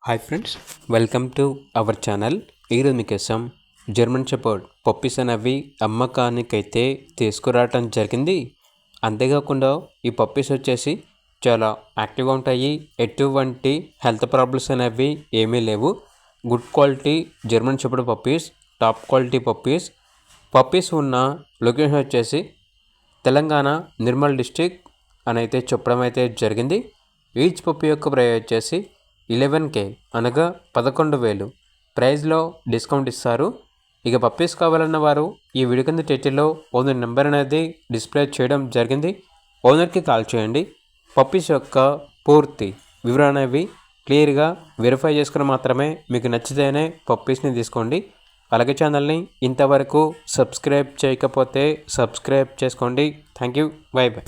Hi friends, welcome to our channel. ఈరోజు మీకోసం German shepherd puppies అనేవి అమ్మకానికైతే తీసుకురావటం జరిగింది. అంతేకాకుండా ఈ పప్పీస్ వచ్చేసి చాలా యాక్టివ్గా ఉంటాయి. ఎటువంటి హెల్త్ ప్రాబ్లమ్స్ అనేవి ఏమీ లేవు. Good quality German shepherd puppies, top quality puppies ఉన్న లొకేషన్ వచ్చేసి తెలంగాణ నిర్మల్ డిస్టిక్ అని అయితే చెప్పడం అయితే జరిగింది. ఈచ్ పప్పీ యొక్క ప్రైస్ వచ్చేసి 11K అనగా 11,000 ప్రైస్లో డిస్కౌంట్ ఇస్తారు. ఇక పప్పీస్ కావాలన్న వారు ఈ వీడియో కింద టైటిల్లో ఓనర్ నెంబర్ అనేది డిస్ప్లే చేయడం జరిగింది. ఓనర్కి కాల్ చేయండి. పప్పీస్ యొక్క పూర్తి వివరణ అనేవి క్లియర్గా వెరిఫై చేసుకుని మాత్రమే మీకు నచ్చితేనే పప్పీస్ని తీసుకోండి. అలాగే ఛానల్ని ఇంతవరకు సబ్స్క్రైబ్ చేయకపోతే సబ్స్క్రైబ్ చేసుకోండి. Thank you. By by.